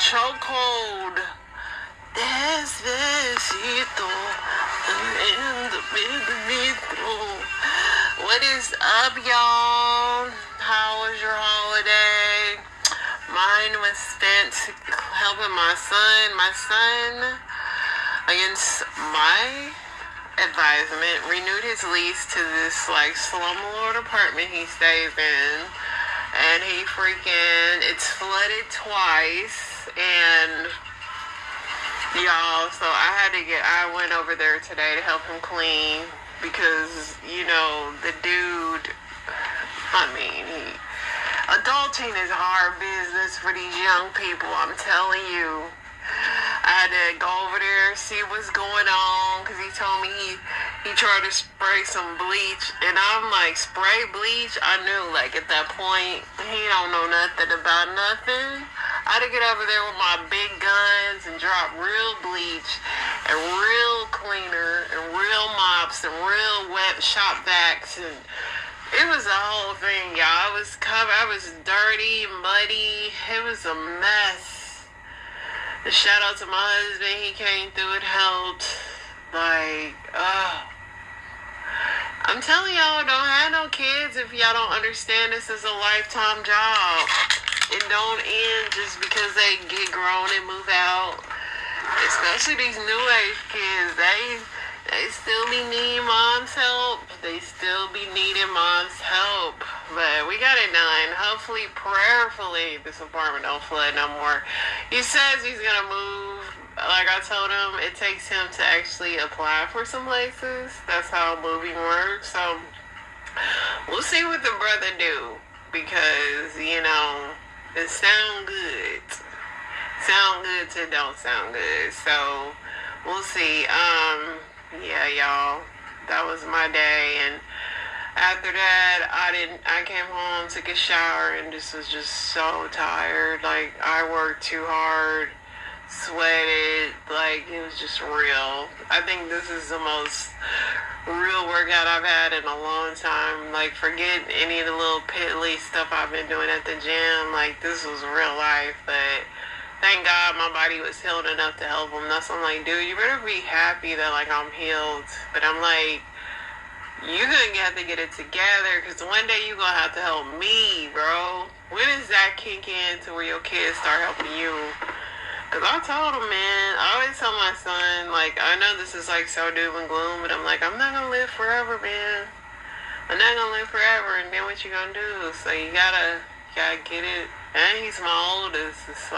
chokehold. Despacito. What is up, y'all? How was your holiday? Mine was spent helping my son, against my advisement, renewed his lease to this slumlord apartment he stays in, and it's flooded twice, and y'all, so I went over there today to help him clean, because, the dude, adulting is hard business for these young people, I'm telling you. I had to go over there, see what's going on, because he told me he tried to spray some bleach, and I'm like, spray bleach? I knew, at that point, he don't know nothing about nothing. I had to get over there with my big guns and drop real bleach and real cleaner and real mops and real wet shop vacs, and it was a whole thing, y'all. I was dirty, muddy. It was a mess. Shout out to my husband. He came through and helped. I'm telling y'all, don't have no kids if y'all don't understand this is a lifetime job. It don't end just because they get grown and move out. Especially these new age kids. They still be needing mom's help. They still be needing mom's help. But we got it done. Hopefully, prayerfully, this apartment don't flood no more. He says he's going to move. Like I told him, it takes him to actually apply for some places. That's how moving works. So, we'll see what the brother do. Because, it sound good. Sound good to don't sound good. So, we'll see. Yeah, y'all, that was my day, and after that, I came home, took a shower, and just was just so tired. I worked too hard, sweated, it was just real. I think this is the most real workout I've had in a long time. Forget any of the little piddly stuff I've been doing at the gym. This was real life, but thank God my body was healed enough to help him. That's why I'm like, dude, you better be happy that, I'm healed. But I'm like, you're going to have to get it together, because one day you're going to have to help me, bro. When does that kick in to where your kids start helping you? Because I told him, man, I always tell my son, I know this is, so doom and gloom, but I'm like, I'm not going to live forever, man. I'm not going to live forever, and then what you going to do? So you gotta get it. And he's my oldest. It's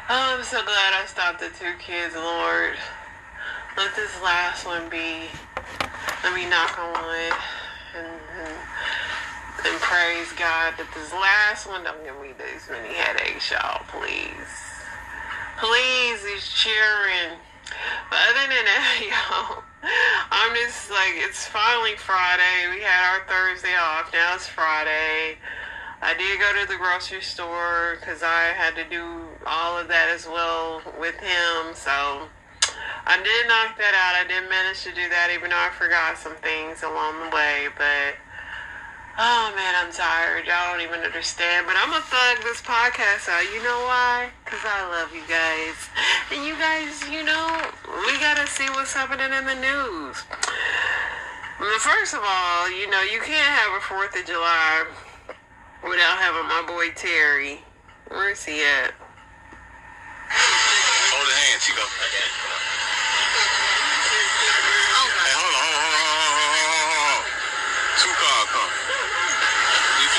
I'm so glad I stopped at 2 kids, Lord. Let this last one be. Let me knock on wood and praise God that this last one don't give me this many headaches, y'all. Please. Please, these cheering. But other than that, y'all, I'm just it's finally Friday. We had our Thursday off. Now it's Friday. I did go to the grocery store because I had to do all of that as well with him. So I did knock that out. I did manage to do that, even though I forgot some things along the way. But, oh man, I'm tired. Y'all don't even understand. But I'm going to thug this podcast out. You know why? Because I love you guys. And you guys, we got to see what's happening in the news. First of all, you can't have a 4th of July without having my boy Terry. Where's he at? Hold the hand, Chico. Hey, hold on. 2 cars come. You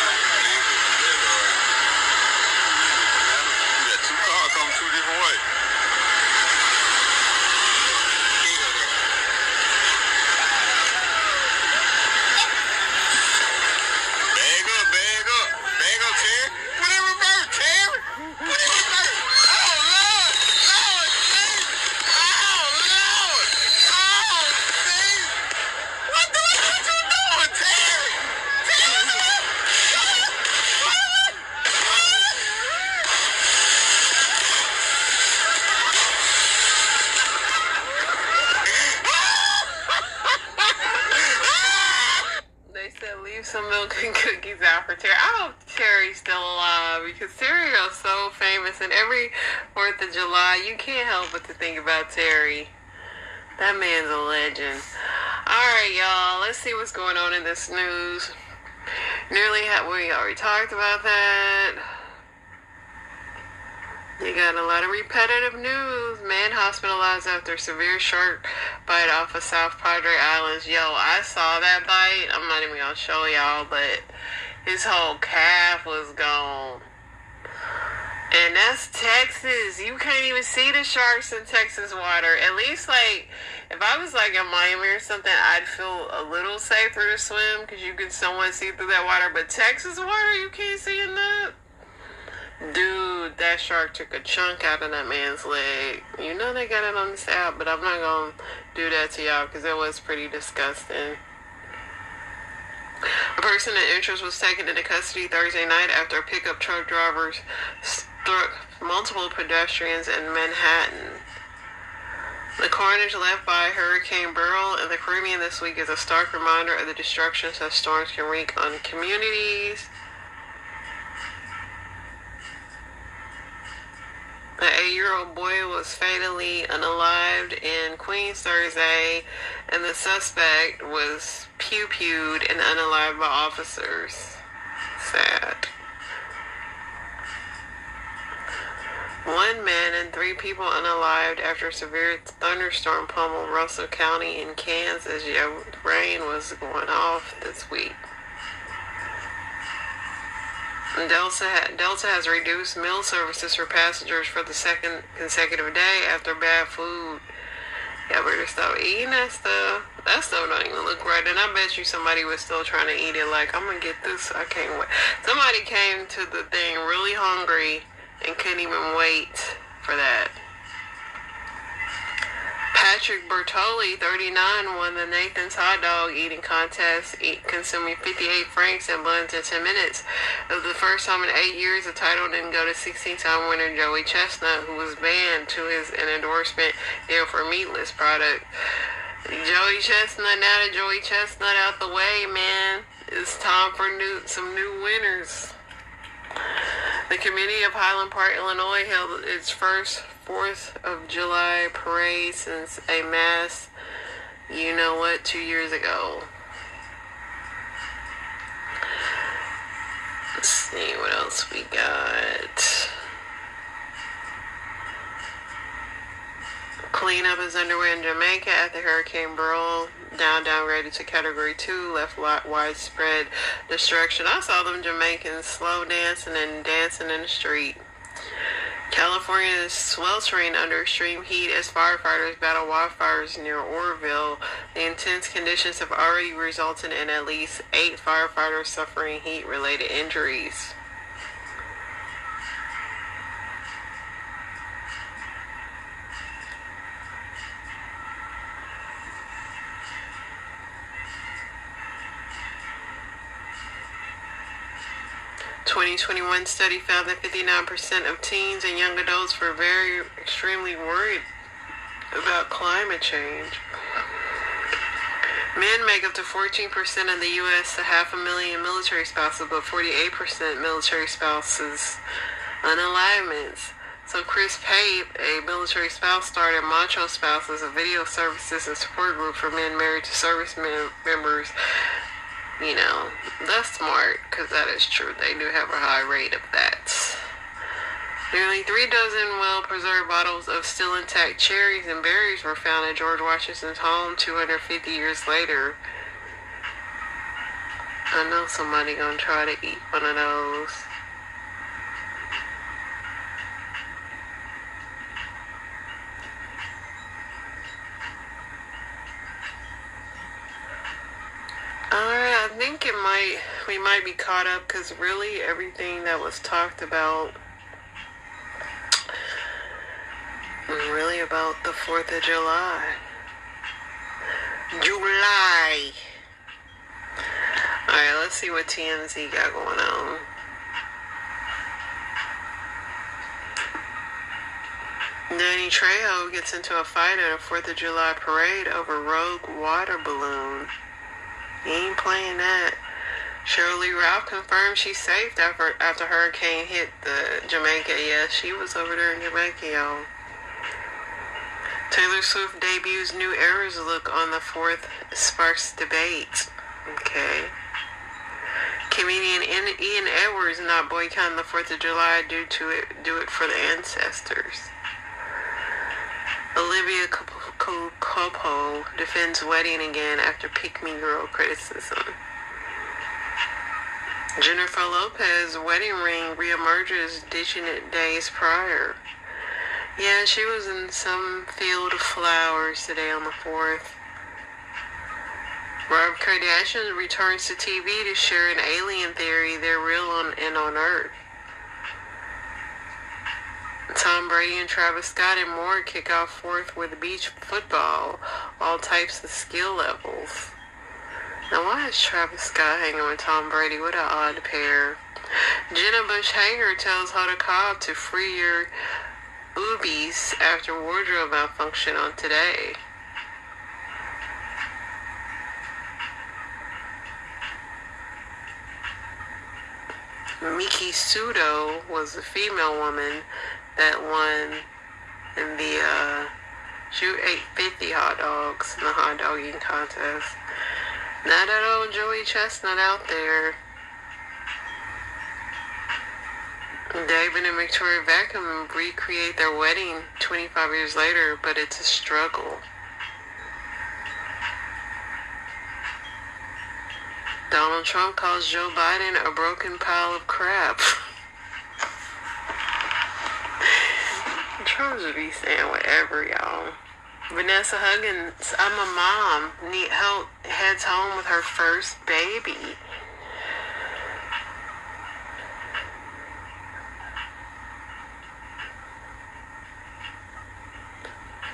got 2 cars coming 2 different ways. Bag up, Terry. Put it in reverse, Terry. Put it in reverse. Oh, Lord. Lord, Jesus. Oh, Lord. Oh, Jesus. What you doing, Terry? They said leave some milk and cookies out for Terry. I hope Terry's still alive because Terry is so famous, and every 4th of July, you can't help but to think about Terry. That man's a legend. Alright, y'all, let's see what's going on in this news. We already talked about that. You got a lot of repetitive news. Man hospitalized after severe shark bite off of South Padre Islands. Yo, I saw that bite. I'm not even gonna show y'all, but his whole calf was gone. And that's Texas. You can't even see the sharks in Texas water. At least, like, if I was, like, in Miami or something, I'd feel a little safer to swim because you can somewhat see through that water. But Texas water, you can't see in that. Dude, that shark took a chunk out of that man's leg. You know they got it on this app, but I'm not going to do that to y'all because it was pretty disgusting. A person in interest was taken into custody Thursday night after pickup truck drivers struck multiple pedestrians in Manhattan. The carnage left by Hurricane Beryl in the Caribbean this week is a stark reminder of the destruction such storms can wreak on communities. An 8-year-old boy was fatally unalived in Queens Thursday, and the suspect was pew-pewed and unalived by officers. Sad. 1 man and 3 people unalived after a severe thunderstorm pummeled Russell County in Kansas. Yeah, rain was going off this week. Delta has reduced meal services for passengers for the second consecutive day after bad food. Y'all better stop eating that stuff. That stuff don't even look right. And I bet you somebody was still trying to eat it like, I'm going to get this. I can't wait. Somebody came to the thing really hungry and couldn't even wait for that. Patrick Bertoli, 39, won the Nathan's hot dog eating contest, consuming 58 franks and buns in 10 minutes. It was the first time in 8 years the title didn't go to 16-time winner Joey Chestnut, who was banned to an endorsement deal for meatless product. Joey Chestnut, now that Joey Chestnut out the way, man, it's time for some new winners. The community of Highland Park, Illinois held its first 4th of July parade since a mass, 2 years ago. Let's see what else we got. Cleanup is underway in Jamaica after Hurricane Beryl, downgraded to Category 2, left widespread destruction. I saw them Jamaicans slow dancing and dancing in the street. California is sweltering under extreme heat as firefighters battle wildfires near Oroville. The intense conditions have already resulted in at least 8 firefighters suffering heat-related injuries. A 2021 study found that 59% of teens and young adults were extremely worried about climate change. Men make up to 14% of the U.S., 500,000 military spouses, but 48% military spouses unalivements. So Chris Pape, a military spouse, started Macho Spouses, a video services and support group for men married to service members. That's smart, because that is true. They do have a high rate of that. Nearly 3 dozen well-preserved bottles of still intact cherries and berries were found at George Washington's home 250 years later. I know somebody gonna try to eat one of those. Alright, I think we might be caught up because really everything that was talked about was really about the 4th of July. Alright, let's see what TMZ got going on. Danny Trejo gets into a fight at a 4th of July parade over rogue water balloon. He ain't playing that. Shirley Ralph confirmed she's safe after hurricane hit the Jamaica. Yeah, she was over there in Jamaica, y'all. Taylor Swift debuts new Eras look on the 4th, sparks debate. Okay. Comedian Ian Edwards not boycotting the 4th of July do it for the ancestors. Olivia Copo defends wedding again after pick-me girl criticism. Jennifer Lopez's wedding ring reemerges, ditching it days prior. Yeah, she was in some field of flowers today on the 4th. Rob Kardashian returns to TV to share an alien theory they're real on Earth. Tom Brady and Travis Scott and more kick off 4th with beach football, all types of skill levels. Now, why is Travis Scott hanging with Tom Brady? What an odd pair. Jenna Bush Hager tells Hoda Kotb to free your boobies after wardrobe malfunction on Today. Miki Sudo was the female woman that won in the, she ate 50 hot dogs in the hot dog eating contest. Not that old Joey Chestnut out there. David and Victoria Beckham recreate their wedding 25 years later, but it's a struggle. Donald Trump calls Joe Biden a broken pile of crap. Trump should be saying whatever, y'all. Vanessa Hudgens, I'm a mom, need help, heads home with her first baby.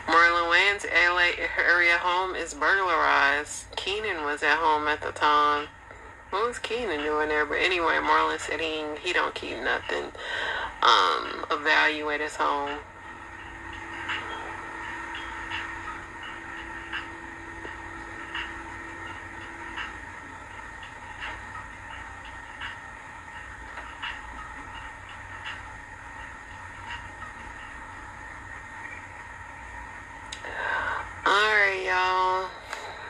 Marlon Wayans' LA area home is burglarized. Keenan was at home at the time. What was Keenan doing there? But anyway, Marlon said he don't keep nothing. Evaluate his home. Alright, y'all.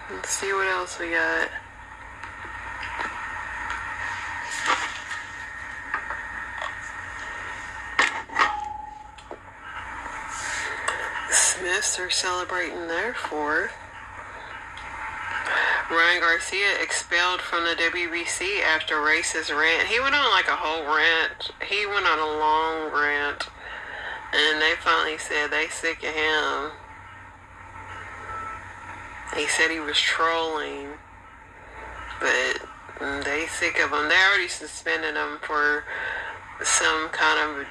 Let's see what else we got. Smiths are celebrating their 4th. Ryan Garcia expelled from the WBC after racist rant. He went on like a whole rant. He went on a long rant. And they finally said they sick of him. He said he was trolling. But they sick of him. They already suspended him for some kind of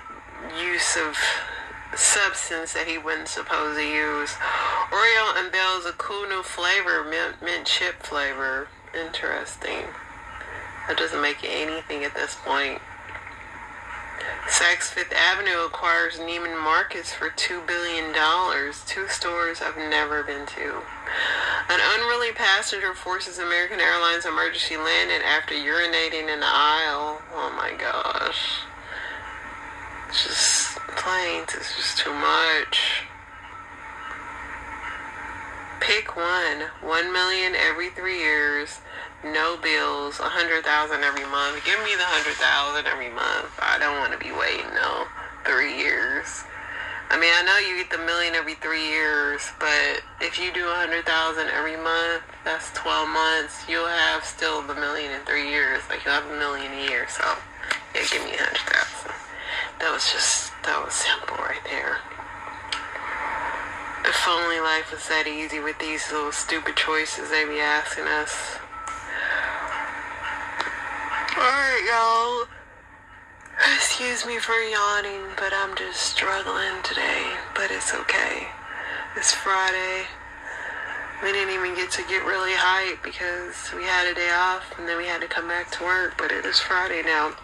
use of substance that he wasn't supposed to use. Oreo unveils a cool new flavor, mint chip flavor. Interesting. That doesn't make anything at this point. Saks Fifth Avenue acquires Neiman Marcus for $2 billion. 2 stores I've never been to. An unruly passenger forces American Airlines emergency landing after urinating in the aisle. Oh my gosh. It's just planes. It's just too much. Pick one. $1 million every 3 years. No bills. $100,000 every month. Give me the $100,000 every month. I don't want to be waiting 3 years. I mean, I know you get the $1 million every 3 years, but if you do $100,000 every month, that's 12 months. You'll have still the $1 million in 3 years. Like, you'll have $1 million a year. So, yeah, give me $100,000. That was simple right there. If only life was that easy with these little stupid choices they be asking us. Alright, y'all. Excuse me for yawning, but I'm just struggling today. But it's okay. It's Friday. We didn't even get to get really hyped because we had a day off and then we had to come back to work. But it is Friday now.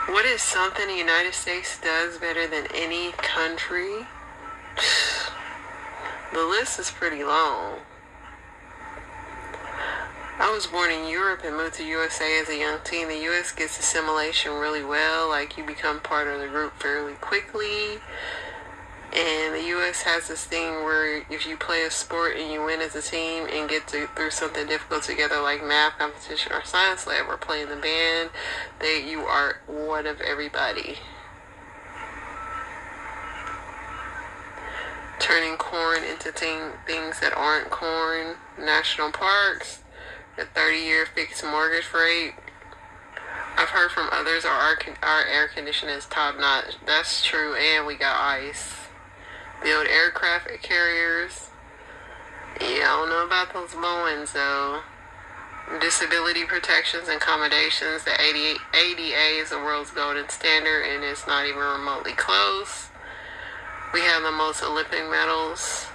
What is something the United States does better than any country? The list is pretty long. I was born in Europe and moved to USA as a young teen. The US gets assimilation really well. Like, you become part of the group fairly quickly. And the U.S. has this thing where if you play a sport and you win as a team and get through something difficult together, like math competition or science lab or playing the band, that you are one of everybody. Turning corn into things that aren't corn. National parks. A 30-year fixed mortgage rate. I've heard from others our air conditioning is top notch. That's true, and we got ice. Build aircraft carriers. Yeah, I don't know about those Boeings though. Disability protections and accommodations. The ADA is the world's golden standard, and it's not even remotely close. We have the most Olympic medals.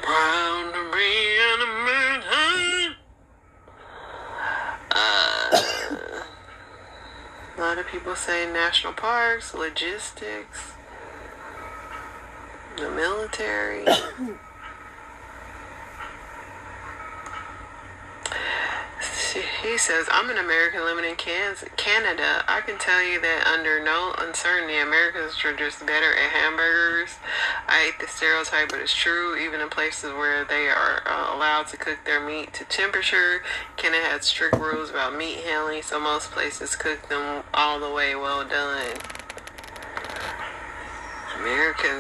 Proud to be an American. A lot of people say national parks, logistics, the military. He says, I'm an American living in Canada. I can tell you that under no uncertainty, Americans are just better at hamburgers. I hate the stereotype, but it's true. Even in places where they are allowed to cook their meat to temperature, Canada has strict rules about meat handling, so most places cook them all the way well done.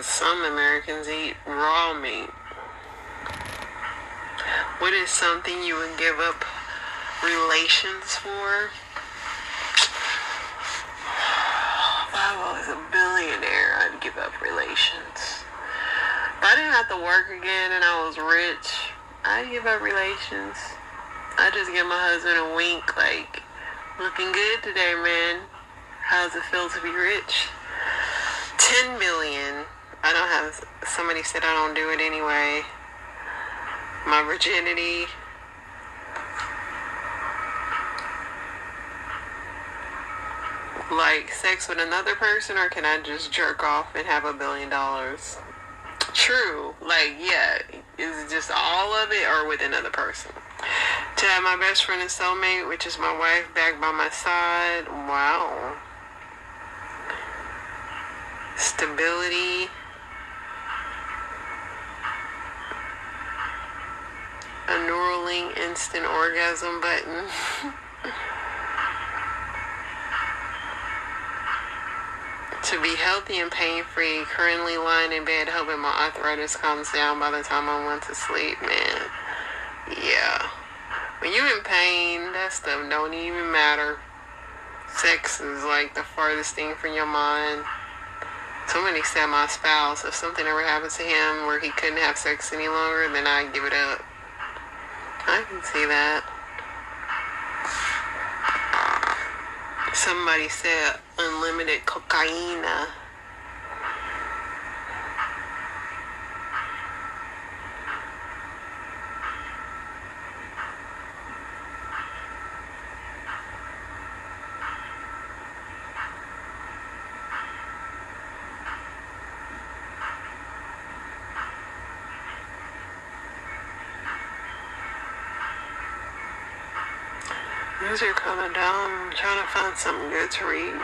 Some Americans eat raw meat. What is something you would give up relations for? If I was a billionaire, I'd give up relations. If I didn't have to work again and I was rich, I'd give up relations. I'd just give my husband a wink like, looking good today, man. How's it feel to be rich? 10 billion. I don't have, somebody said I don't do it anyway. My virginity. Like sex with another person, or can I just jerk off and have $1 billion? True. Like, yeah. Is it just all of it or with another person? To have my best friend and soulmate, which is my wife, back by my side. Wow. Stability. A Neuralink instant orgasm button. To be healthy and pain-free, currently lying in bed hoping my arthritis calms down by the time I want to sleep, man. Yeah. When you're in pain, that stuff don't even matter. Sex is like the farthest thing from your mind. Somebody said my spouse, if something ever happened to him where he couldn't have sex any longer, then I'd give it up. I can see that. Somebody said unlimited cocaine. These are kind of dumb. I'm trying to find something good to read.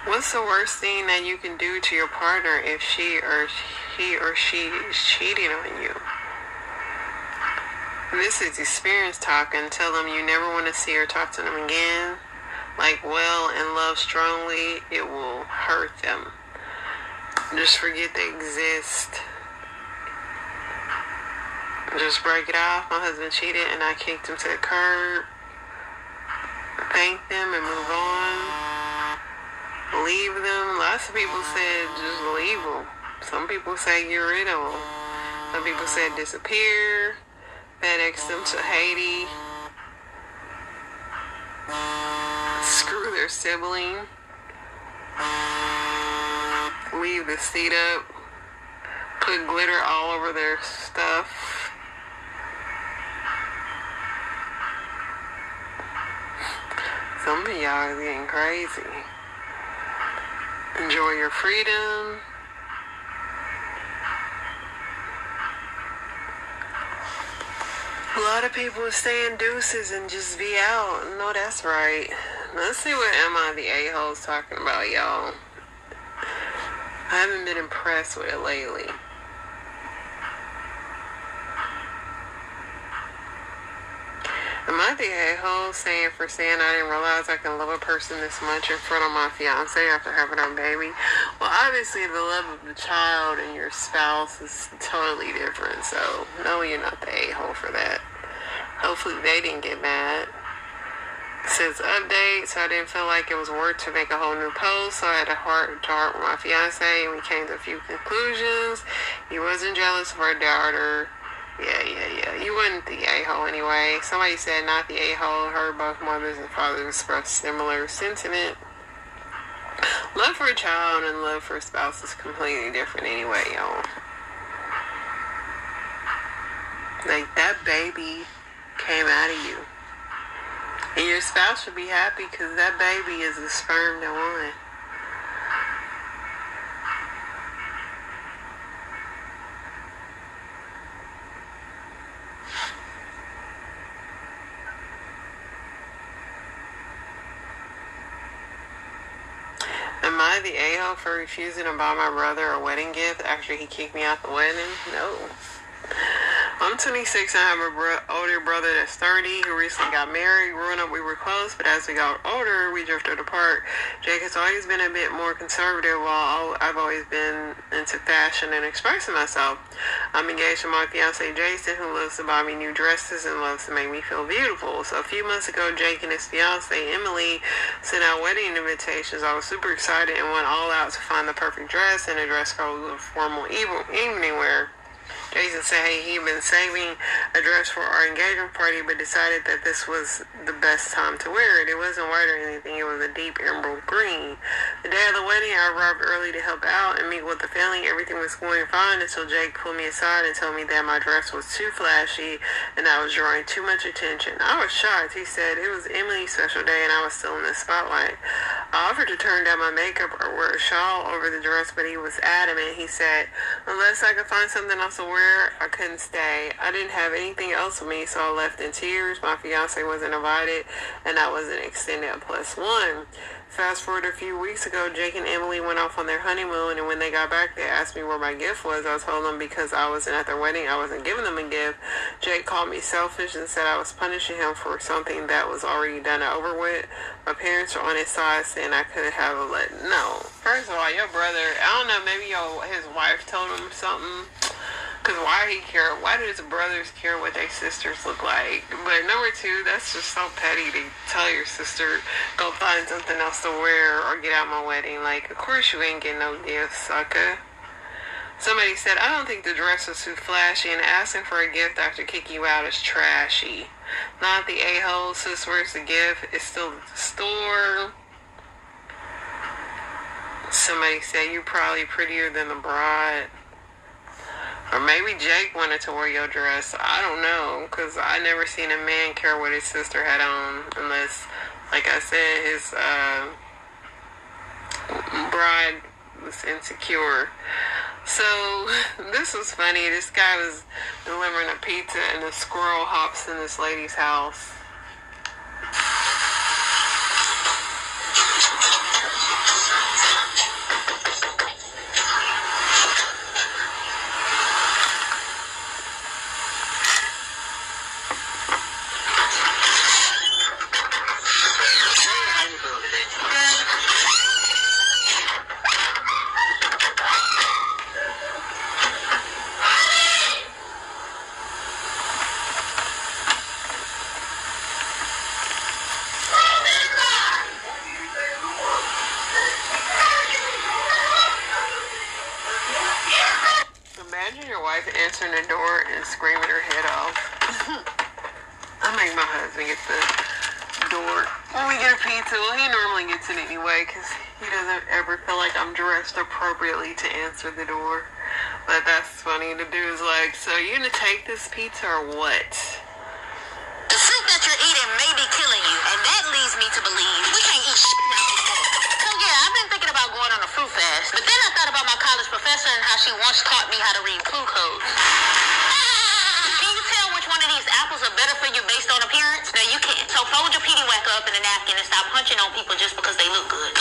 What's the worst thing that you can do to your partner if he or she is cheating on you? This is experience talking. Tell them you never want to see or talk to them again. Like, well, and love strongly, it will hurt them. Just forget they exist. Just break it off. My husband cheated and I kicked him to the curb. Thank them and move on. Leave them. Lots of people said just leave them. Some people say get rid of them. Some people said disappear. FedEx them to Haiti. Screw their sibling. Leave the seat up. Put glitter all over their stuff. Some of y'all are getting crazy. Enjoy your freedom. A lot of people are saying deuces and just be out. No, that's right. Let's see what Emma the a-hole's talking about, y'all. I haven't been impressed with it lately. Am I the a-hole saying I didn't realize I can love a person this much in front of my fiance after having our baby? Well, obviously the love of the child and your spouse is totally different, so no, you're not the a-hole for that. Hopefully they didn't get mad. It says update, so I didn't feel like it was worth to make a whole new post, so I had a heart to heart with my fiance and we came to a few conclusions. He wasn't jealous of our daughter. Yeah. You wasn't the a-hole anyway. Somebody said not the a-hole. Heard both mothers and fathers express similar sentiment. Love for a child and love for a spouse is completely different anyway, y'all. Like, that baby came out of you. And your spouse should be happy because that baby is the sperm that won. Am I the a-hole for refusing to buy my brother a wedding gift after he kicked me out the wedding? No. I'm 26 and I have an older brother that's 30 who recently got married. Growing up, we were close, but as we got older, we drifted apart. Jake has always been a bit more conservative, while I've always been into fashion and expressing myself. I'm engaged to my fiance, Jason, who loves to buy me new dresses and loves to make me feel beautiful. So a few months ago, Jake and his fiance, Emily, sent out wedding invitations. I was super excited and went all out to find the perfect dress and a dress code with formal evening wear. Jason said he'd been saving a dress for our engagement party, but decided that this was the best time to wear it. It wasn't white or anything. It was a deep emerald green. The day of the wedding, I arrived early to help out and meet with the family. Everything was going fine until Jake pulled me aside and told me that my dress was too flashy and I was drawing too much attention. I was shocked. He said it was Emily's special day and I was still in the spotlight. I offered to turn down my makeup or wear a shawl over the dress, but he was adamant. He said, unless I could find something else to wear, I couldn't stay. I didn't have anything else with me, so I left in tears. My fiance wasn't invited, and I wasn't extended a +1. Fast forward a few weeks ago, Jake and Emily went off on their honeymoon, and when they got back, they asked me where my gift was. I told them because I wasn't at their wedding, I wasn't giving them a gift. Jake called me selfish and said I was punishing him for something that was already done and over with. My parents were on his side, saying I could have let no. First of all, your brother, I don't know, maybe his wife told him something. Because why he care? Why does brothers care what their sisters look like? But number two, that's just so petty to tell your sister, go find something else to wear or get out my wedding. Like, of course you ain't getting no gift, sucker. Somebody said, I don't think the dress was too flashy, and asking for a gift after kicking you out is trashy. Not the a-hole, sis, where's the gift? It's still at the store. Somebody said, you're probably prettier than the bride. Or maybe Jake wanted to wear your dress. I don't know, because I never seen a man care what his sister had on, unless, like I said, his bride was insecure. So, this was funny. This guy was delivering a pizza, and a squirrel hops in this lady's house. Imagine your wife answering the door and screaming her head off. I make my husband get the door when we get a pizza. Well, he normally gets it anyway because he doesn't ever feel like I'm dressed appropriately to answer the door. But that's funny. The dude's like, so you gonna take this pizza or what? The fruit that you're eating may be killing you, and that leads me to believe we can't eat shit around this motherfucker. So yeah, I've been thinking about going on a a fruit fast. But then I thought about my college professor and how she once taught me how to read clue codes. Can you tell which one of these apples are better for you based on appearance? No, you can't. So fold your pity whacker up in a napkin and stop punching on people just because they look good.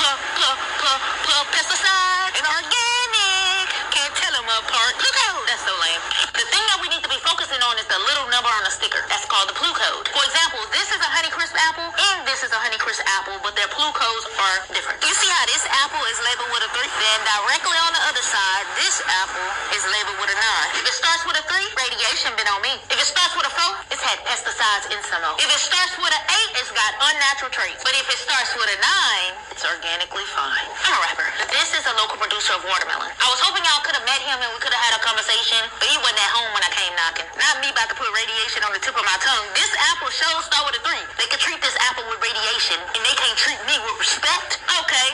Pesticide and organic. Can't tell them apart. Clue code. That's so lame. The thing that we need to be focusing on is the little number on the sticker. That's called the clue code. For example, this is a Honeycrisp apple and this is a Honeycrisp apple, but their clue codes are different. You see how this apple is labeled with a 3? Then directly on the other side, this apple is labeled with a 9. If it starts with a 3, radiation been on me. If it starts with a 4, it's had pesticides in some of it. If it starts with an 8, it's got unnatural traits. But if it starts with a 9, it's organically fine. I'm a rapper. This is a local producer of watermelon. I was hoping y'all could have met him and we could have had a conversation, but he wasn't at home when I came knocking. Not me about to put radiation on the tip of my tongue. This apple shows start with a 3. They could treat this apple with radiation and they can't treat me with respect. Okay.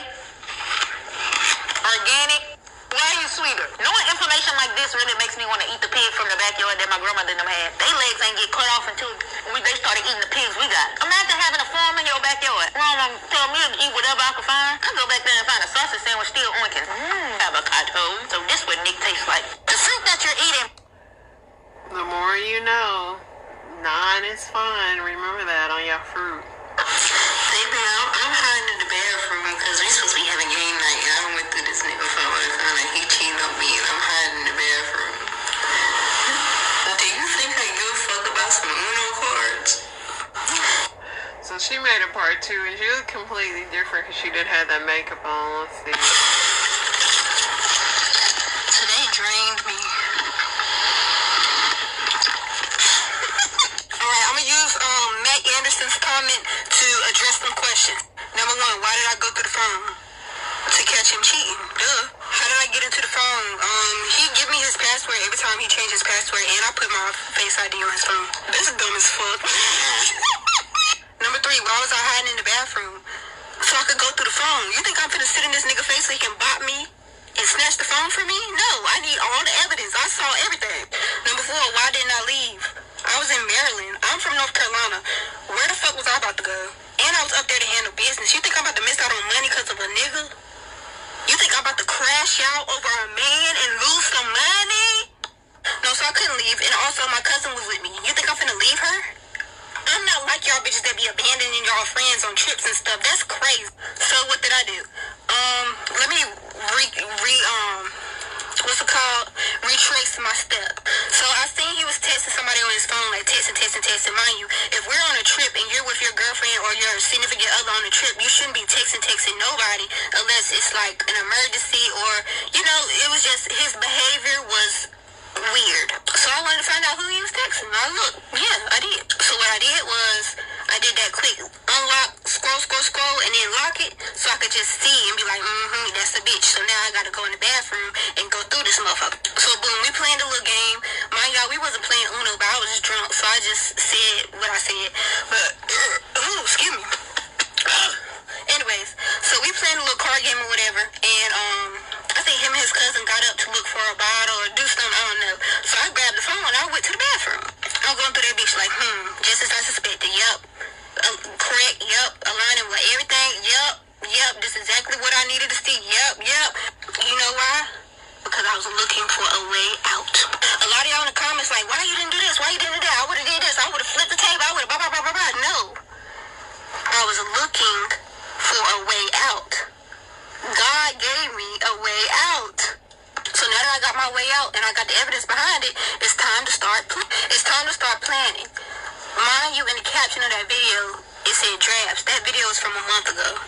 Organic. Why are you sweeter? Knowing information like this really makes me want to eat the pig from the backyard that my grandmother and them had. They legs ain't get cut off until they started eating the pigs we got. Imagine having a farm in your backyard. Grandma tell me to eat whatever I can find. I go back there and find a sausage sandwich still oinking. Avocado. So this what Nick tastes like. The fruit that you're eating. The more you know. 9 is fine. Remember that on your fruit. Baby, I'm hiding in the bathroom because we supposed to be having game night. I done went through this nigga for a while and he cheating on me and I'm hiding in the bathroom. Do you think I give a fuck about some Uno cards? So she made a part 2 and she was completely different because she did have that makeup on. Let's see. Today drained me. Alright, I'm gonna use Matt Anderson's comment to address some questions. Number 1, why did I go through the phone? To catch him cheating. Duh. How did I get into the phone? He give me his password every time he changes his password and I put my Face ID on his phone. This is dumb as fuck. Number 3, why was I hiding in the bathroom? So I could go through the phone. You think I'm finna sit in this nigga face so he can bop me and snatch the phone from me? No, I need all the evidence. I saw everything. Number 4, why didn't I leave? I was in Maryland. I'm from North Carolina. Where the fuck was I about to go? And I was up there to handle business. You think I'm about to miss out on money because of a nigga? You think I'm about to crash out over a man and lose some money? No, so I couldn't leave. And also my cousin was with me. You think I'm finna leave her? I'm not like y'all bitches that be abandoning y'all friends on trips and stuff. That's crazy. So what did I do? Let me retrace my step. So I seen he was texting somebody on his phone, like texting. Mind you, if we're on a trip and you're with your girlfriend or your significant other on a trip, you shouldn't be texting nobody unless it's like an emergency or, it was just his behavior was weird. So I wanted to find out who he was texting. I looked. Yeah, I did. So what I did was I did that quick unlock, scroll, and then lock it so I could just see and be like, that's a bitch. So now I gotta go in the bathroom and go through this motherfucker. So boom, we playing a little game. Mind y'all, we wasn't playing Uno, but I was just drunk, so I just said what I said. But, excuse me. Anyways, so we playing a little card game or whatever, and I think him and his cousin got up to look for a bottle or do something, I don't know. So I grabbed the phone and I went to the bathroom. I'm going through that bitch like, just as I suspected, yup. Correct, yup. Aligning with everything, yup. This is exactly what I needed to see, yup. You know why? Because I was looking for a way out. A lot of y'all in the comments like, why you didn't do this? Why you didn't do that? I would have did this. I would have flipped the table. I would have blah, blah, blah, blah, blah. No. I was looking for a way out. God gave me a way out. So now that I got my way out and I got the evidence behind it, it's time to start planning. Mind you, in the caption of that video, it said drafts. That video is from a month ago.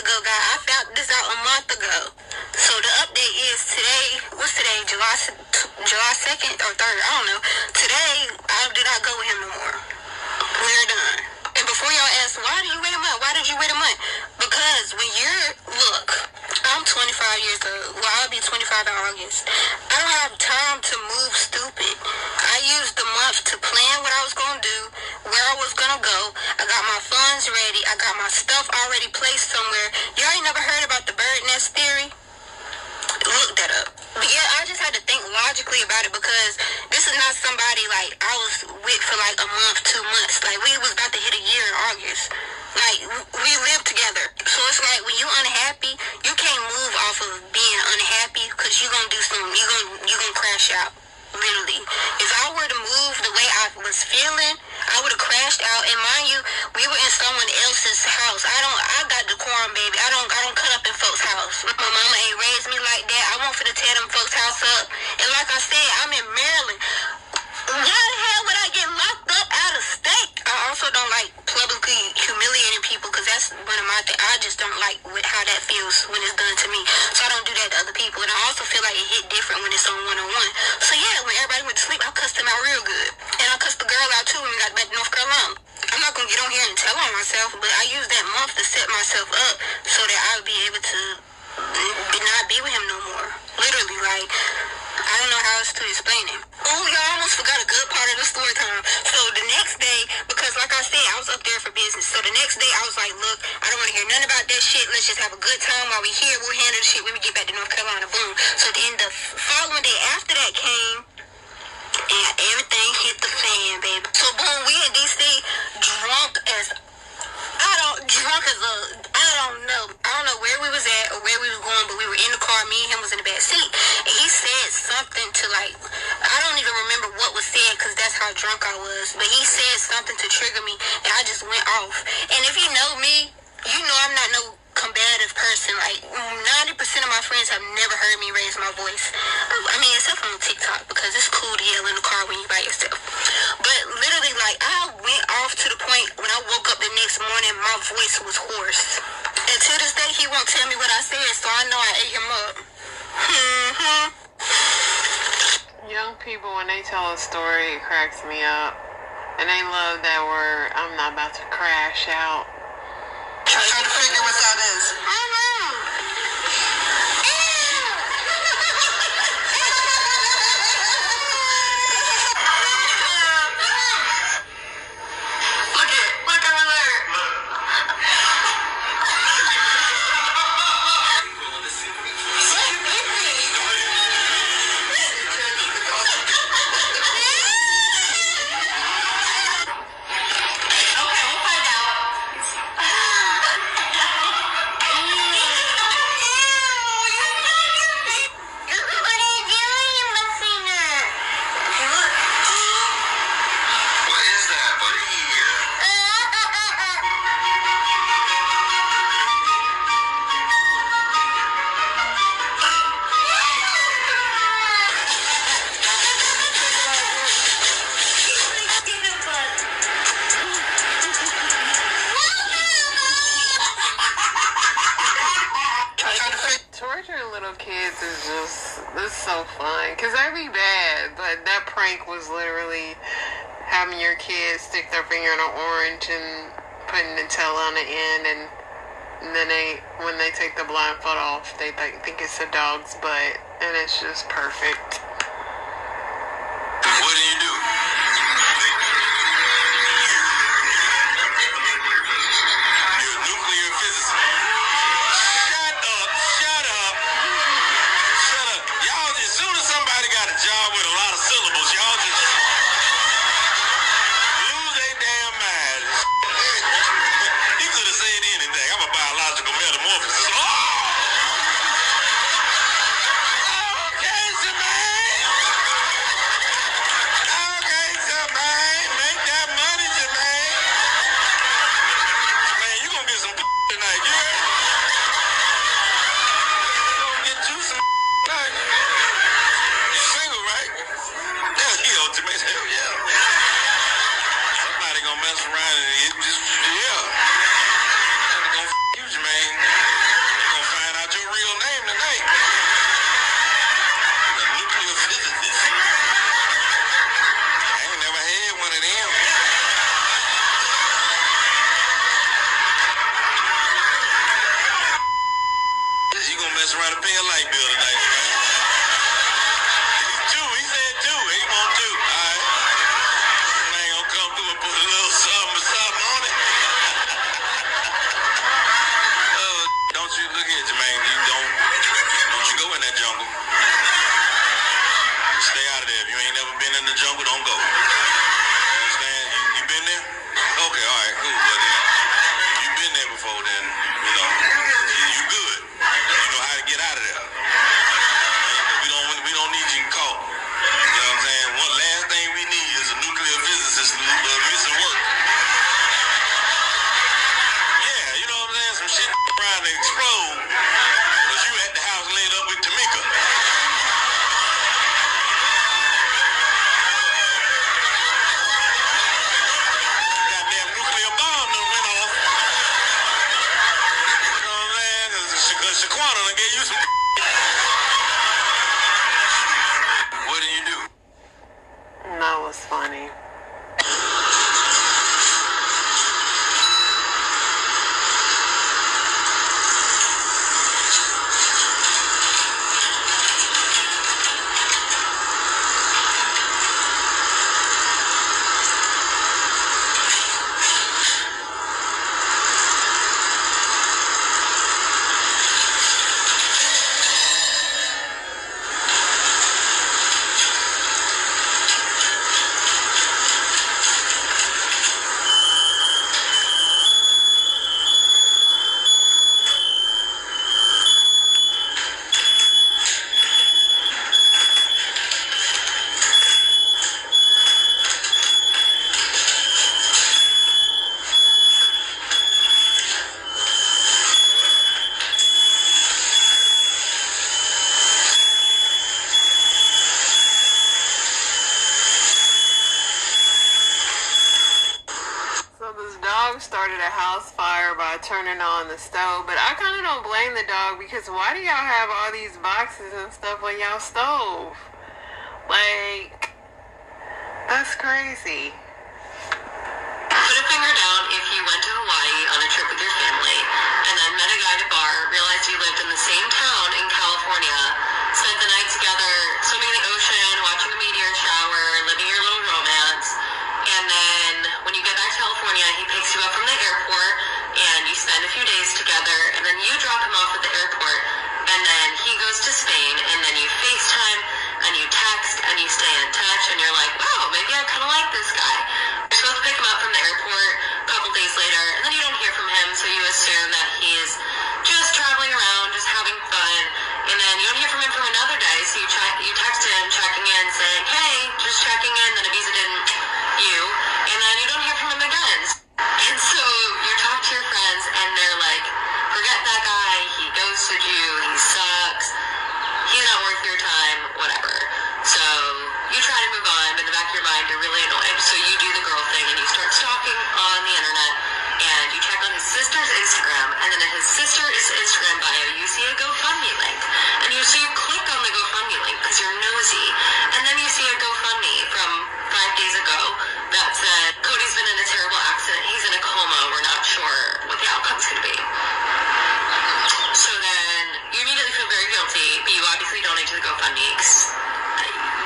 Guy. I found this out a month ago. So the update is today, what's today, July 2nd or 3rd, I don't know. Today, I did not go with him no more. We're done. And before y'all ask, why did you wait a month? Because when look, I'm 25 years old. Well, I'll be 25 in August. I don't have time to move stupid. I used the month to plan what I was going to do, where I was going to go. I got my funds ready. I got my stuff already placed somewhere. Y'all ain't never heard about the bird nest theory? Look that up. But yeah, I just had to think logically about it because this is not somebody like I was with for like a month, 2 months. Like we was about to hit a year in August. Like we lived together. So it's like when you unhappy, you can't move of being unhappy, because you're gonna do something. You're gonna crash out. Literally, if I were to move the way I was feeling, I would have crashed out. And mind you, we were in someone else's house. I got decorum, baby. I don't cut up in folks' house. My mama ain't raised me like that. I won't finna tear them folks' house up. And like I said, I'm in Maryland. Why the hell would I get locked up out of state? I also don't like publicly humiliating people, because that's one of my things. I just don't like how that feels when it's done to me. So I don't do that to other people. And I also feel like it hit different when it's on one-on-one. So yeah, when everybody went to sleep, I cussed them out real good. And I cussed the girl out too when we got back to North Carolina. I'm not gonna get on here and tell on myself, but I used that month to set myself up so that I would be able to not be with him no more. Literally, like, I don't know how else to explain it. Oh, y'all almost forgot a good part of the story time. So the next day, because like I said, I was up there for business. So the next day, I was like, look, I don't want to hear nothing about that shit. Let's just have a good time while we here. We'll handle the shit when we get back to North Carolina. Boom. So then the following day after that came, and everything hit the fan, baby. So boom, we in D.C. drunk as I don't know where we was at or where we was going, but we were in the car. Me and him was in the back seat, and he said something to, like, I don't even remember what was said because that's how drunk I was. But he said something to trigger me, and I just went off. And if you know me, you know I'm not no combative person. Like, 90% of my friends have never heard me raise my voice. I mean, except on TikTok, because it's cool to yell in the car when you by yourself. But literally, like, I went off to the point when I woke up the next morning, my voice was hoarse. And to this day, he won't tell me what I said, so I know I ate him up. Young people, when they tell a story, it cracks me up. And they love that word, I'm not about to crash out. I'm trying to figure what that is. I don't know. Look over there. Okay, we'll find out. What is that, buddy? Trying to figure. Torturing little kids is just, this is so fun. Because that'd be bad, but that prank was literally having your kids stick their finger in an orange and putting the tail on the end, and then when they take the blindfold off, they think it's a dog's butt, and it's just perfect. What do you do? You're a nuclear physicist. Shut up. Y'all, as soon as somebody got a job with a lot of syllables, y'all just lose their damn mind. He could have said anything. I'm a biological metamorphosis. Oh! Okay, Jermaine. Okay, Jermaine. Make that money, Jermaine. Man, you gonna get some tonight, you heard? You gonna get you some tonight. You single, right? Hell yeah, Jermaine. Hell yeah. Somebody gonna mess around and it just, yeah. Somebody gonna you, Jermaine. You gonna find out your real name tonight. The nuclear physicist. I ain't never had one of them. You gonna mess around and pay a light bill tonight, man. Two, he said two. He want two. Alright. Man gonna come through and put a little something on it. Don't you look here, Jermaine. Don't you go in that jungle. Stay out of there. If you ain't never been in the jungle, don't go. You understand? You been there? Okay, alright, cool. But then you been there before, then you know you good. You know how to get out of there. Shaquana and gave you some. What do you do? That was funny. Dog started a house fire by turning on the stove, but I kind of don't blame the dog, because why do y'all have all these boxes and stuff on y'all stove? Like, that's crazy. Put a finger down if you went to Hawaii on a trip with your family and then met a guy at a bar, realized you lived in the same town in California, spent the night together, swimming in the ocean, watching a meteor shower, living your little romance, and then when you get back to California, he picks you up from the airport and you spend a few days together, and then you drop him off at the airport, and then he goes to Spain, and then you FaceTime and you text and you stay in touch, and you're like, wow, maybe I kind of like this guy. You're supposed to pick him up from the airport a couple days later, and then you don't hear from him, so you assume that he's just traveling around, just having fun, and then you don't hear from him for another day, so you text him checking in, saying, hey, just checking in, then Ibiza didn't you, and then you don't hear from him again. And so you talk to your friends, and they're like, forget that guy, he ghosted you, he sucks, he's not worth your time, whatever. So you try to move on, but in the back of your mind, you're really annoyed. So you do the girl thing, and you start stalking on the internet, and you check on his sister's Instagram, and then in his sister's Instagram bio, you see a GoFundMe link. And you click on the GoFundMe link because you're nosy. And then you see a GoFundMe from 5 days ago that said, Cody's been in a terrible accident. He's in a coma. We're not sure what the outcome's going to be. So then you immediately feel very guilty, but you obviously donate to the GoFundMe.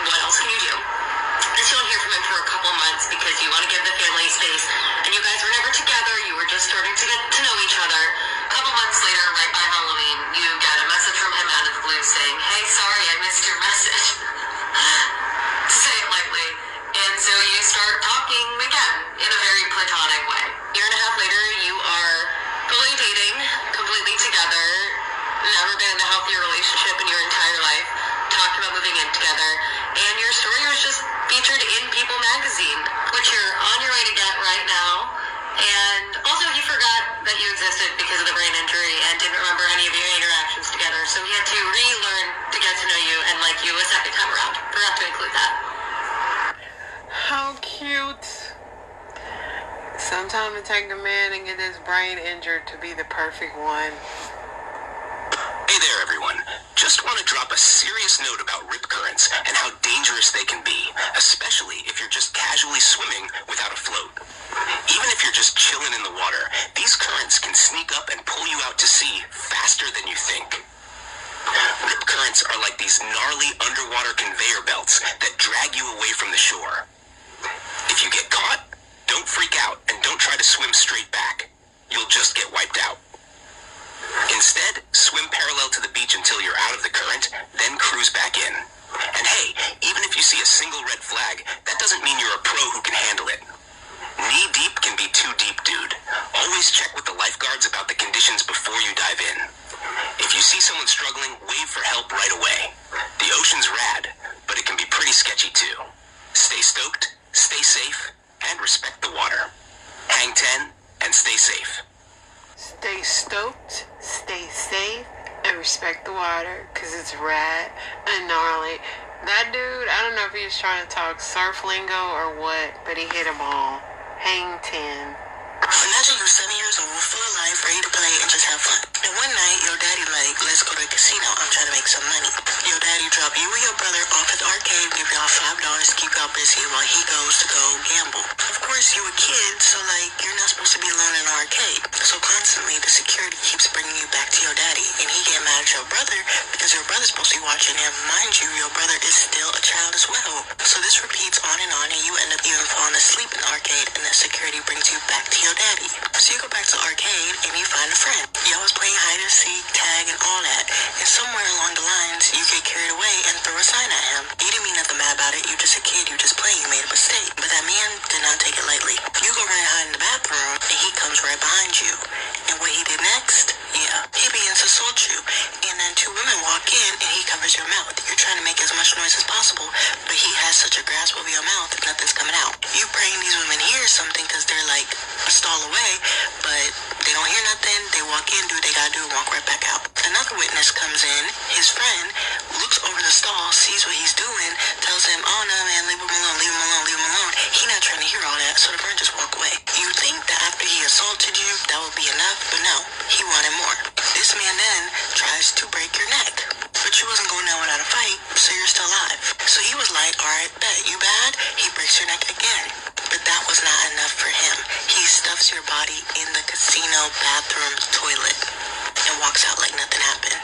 What else can you do? And you don't hear from him for a couple months because you want to give the family space, and you guys were never together. You were just starting to get to know each other. A couple months later, right by Halloween, you get a message from him out of the blue saying, hey, sorry, I missed your message. To say it lightly. And so you start talking again in a very platonic way. A year and a half later, you are fully dating, completely together, never been in a healthier relationship in your entire life, talked about moving in together, and your story was just featured in People magazine, which you're on your way to get right now. And also he forgot that you existed because of the brain injury and didn't remember any of your interactions together, so he had to relearn to get to know you and like you a second time around. Forgot to include that. How cute. Sometimes it takes a man and get his brain injured to be the perfect one. Hey there, everyone. Just want to drop a serious note about rip currents and how dangerous they can be, especially if you're just casually swimming without a float. Even if you're just chilling in the water, these currents can sneak up and pull you out to sea faster than you think. Rip currents are like these gnarly underwater conveyor belts that drag you away from the shore. If you get caught, don't freak out and don't try to swim straight back. You'll just get wiped out. Instead, swim parallel to the beach until you're out of the current, then cruise back in. And hey, even if you see a single red flag, that doesn't mean you're a pro who can handle it. Knee deep can be too deep, dude. Always check with the lifeguards about the conditions before you dive in. If you see someone struggling, wave for help right away. The ocean's rad, but it can be pretty sketchy too. Stay stoked, stay safe, and respect the water. Hang 10 and stay safe. Stay stoked, stay safe, and respect the water, because it's rad and gnarly. That dude, I don't know if he was trying to talk surf lingo or what, but he hit them all. Hang 10. Imagine you're 7 years old, full of life, ready to play and just have fun. And one night, your daddy, I'm trying to make some money. Your daddy drop you and your brother off at the arcade, give y'all $5 to keep y'all busy while he goes to go gamble. Of course, you a kid, so like, you're not supposed to be alone in the arcade. So constantly, the security keeps bringing you back to your daddy, and he get mad at your brother because your brother's supposed to be watching him. Mind you, your brother is still a child as well. So this repeats on, and you end up even falling asleep in the arcade, and the security brings you back to your daddy. So you go back to the arcade, and you find a friend. Y'all was playing hide and seek, tag, and all that, and somewhere along the lines, you get carried away and throw a sign at him. You didn't mean nothing bad about it, you just a kid, you just playing, you made a mistake. But that man did not take it lightly. You go right hide in the bathroom, and he comes right behind you. And what he did next? Yeah, he begins to assault you. And then two women walk in, and he covers your mouth. You're trying to make as much noise as possible, but he has such a grasp of your mouth that nothing's coming out. You praying these women hear something because they're like a stall away, but they don't hear nothing. They walk in, do what they gotta do, and walk right back out. Another witness comes in. His friend looks over the stall, sees what he's doing, tells him, oh no man, leave him alone, leave him alone, leave him alone. He not trying to hear all that, so the friend just walk away. You think that after he assaulted you, that would be enough, but no, he wanted more. This man then tries to break your neck, but you wasn't going down without a fight, so you're still alive. So he was like, alright, bet, you bad? He breaks your neck again. But that was not enough for him. He stuffs your body in the casino bathroom toilet and walks out like nothing happened.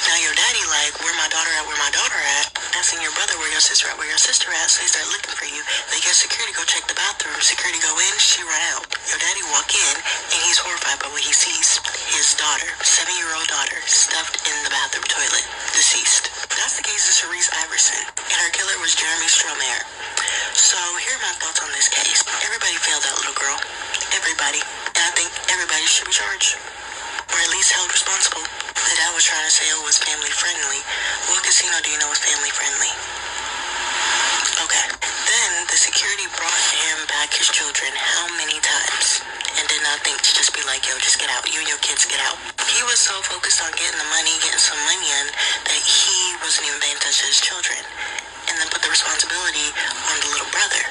Now your daddy like, where my daughter at, where my daughter at? Asking your brother where your sister at, where your sister at? So he start looking for you. They get security, go check the bathroom. Security go in, she run out. Your daddy walk in, and he's horrified by what he sees. His daughter, 7-year-old daughter, stuffed in the bathroom toilet, deceased. That's the case of Cherise Iverson, and her killer was Jeremy Stromae. So here are my thoughts on this case. Everybody failed that little girl. Everybody. And I think everybody should be charged, or at least held responsible. The dad was trying to say it was family friendly. What casino do you know is family friendly? Okay. Then the security brought him back his children how many times? And did not think to just be like, yo, just get out. You and your kids get out. He was so focused on getting the money, getting some money in, that he wasn't even paying attention to his children. And then put the responsibility on the little brother,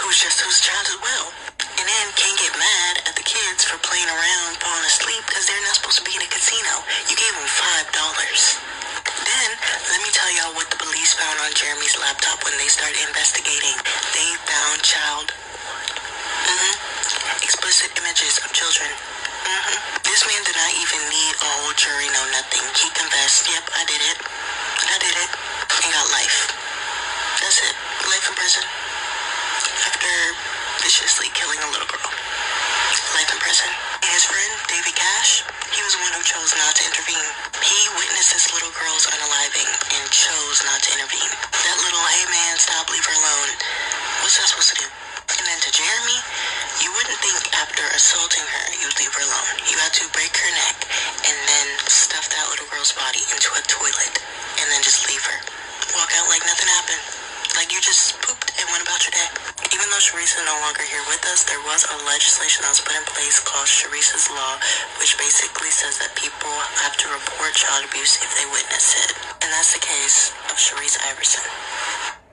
who's a child as well. And then can't get mad at the kids for playing around, falling asleep, because they're not supposed to be in a casino. You gave them $5. Then, let me tell y'all what the police found on Jeremy's laptop when they started investigating. They found child explicit images of children. This man did not even need a whole jury, no nothing. He confessed, yep, I did it, and got life. That's it. Life in prison. After viciously killing a little girl. Life in prison. And his friend, David Cash, he was the one who chose not to intervene. He witnessed this little girl's unaliving and chose not to intervene. That little, hey man, stop, leave her alone. What's that supposed to do? And then to Jeremy, you wouldn't think after assaulting her, you'd leave her alone. You had to break her neck and then stuff that little girl's body into a toilet and then just leave her. Walk out like nothing happened. Like you just pooped and went about your day. Even though Cherise is no longer here with us, there was a legislation that was put in place called Cherise's Law, which basically says that people have to report child abuse if they witness it. And that's the case of Cherise Iverson.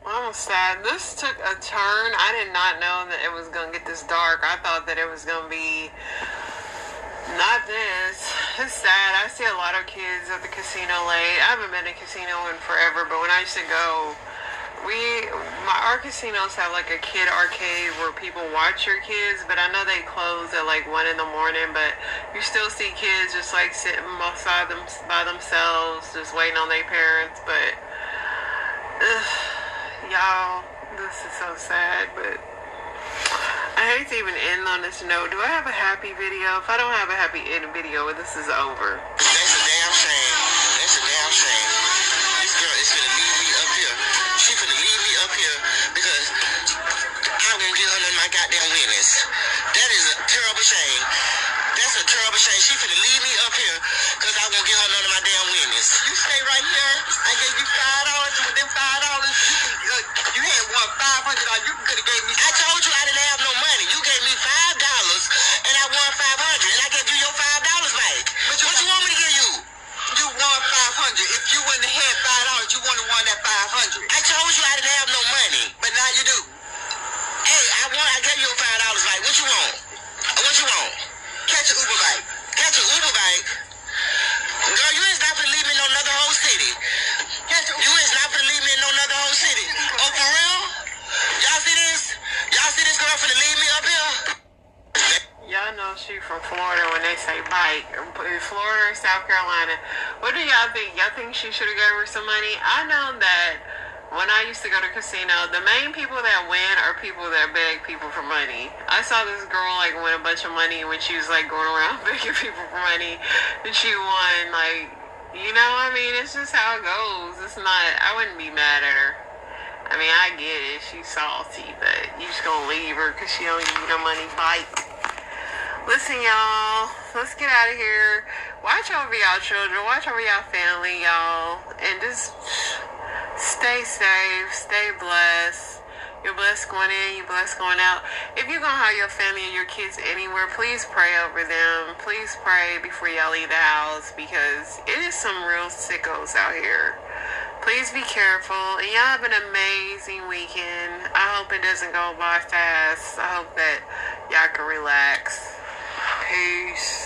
I'm sad. This took a turn. I did not know that it was going to get this dark. I thought that it was going to be not this. It's sad. I see a lot of kids at the casino late. I haven't been to a casino in forever, but when I used to go, our casinos have like a kid arcade where people watch your kids, but I know they close at like 1 in the morning, but you still see kids just like sitting beside them by themselves, just waiting on their parents. But y'all, this is so sad, but I hate to even end on this note. Do I have a happy video? If I don't have a happy end video, this is over. That's a damn shame. That's a damn shame. This girl is gonna leave me up here. She finna leave me up here because I'm gonna get her none of my goddamn witness. That is a terrible shame. That's a terrible shame. She finna leave me up here because I'm gonna get her none of my damn witness. You stay right here. I gave you $5. With them $5, you had won $500. You could have gave me. I told you I didn't have no money. You gave me $5 and I won $500, and I gave you your $5 back. But what you want me to give you? You won $500. If you wouldn't have had $5, you wouldn't have won that $500. I told you I didn't have no money, but now you do. Hey, I gave you $5 back. What you want? What you want? Catch an Uber bike. Catch an Uber bike. Girl, you ain't stopping to leave me in another whole city. y'all know she from Florida when they say bike. Florida or South Carolina. What do y'all think? Y'all think she should have gave her some money? I know that when I used to go to casino, the main people that win are people that beg people for money. I saw this girl like win a bunch of money when she was like going around begging people for money, and she won. Like, you know, I mean, it's just how it goes. It's not. I wouldn't be mad at her. I mean, I get it. She's salty, but you just gonna leave her because she don't give you no money. Bite. Listen, y'all. Let's get out of here. Watch over y'all children. Watch over y'all family, y'all, and just stay safe. Stay blessed. You're blessed going in. You're blessed going out. If you're gonna have your family and your kids anywhere, please pray over them. Please pray before y'all leave the house because it is some real sickos out here. Please be careful. And y'all have an amazing weekend. I hope it doesn't go by fast. I hope that y'all can relax. Peace.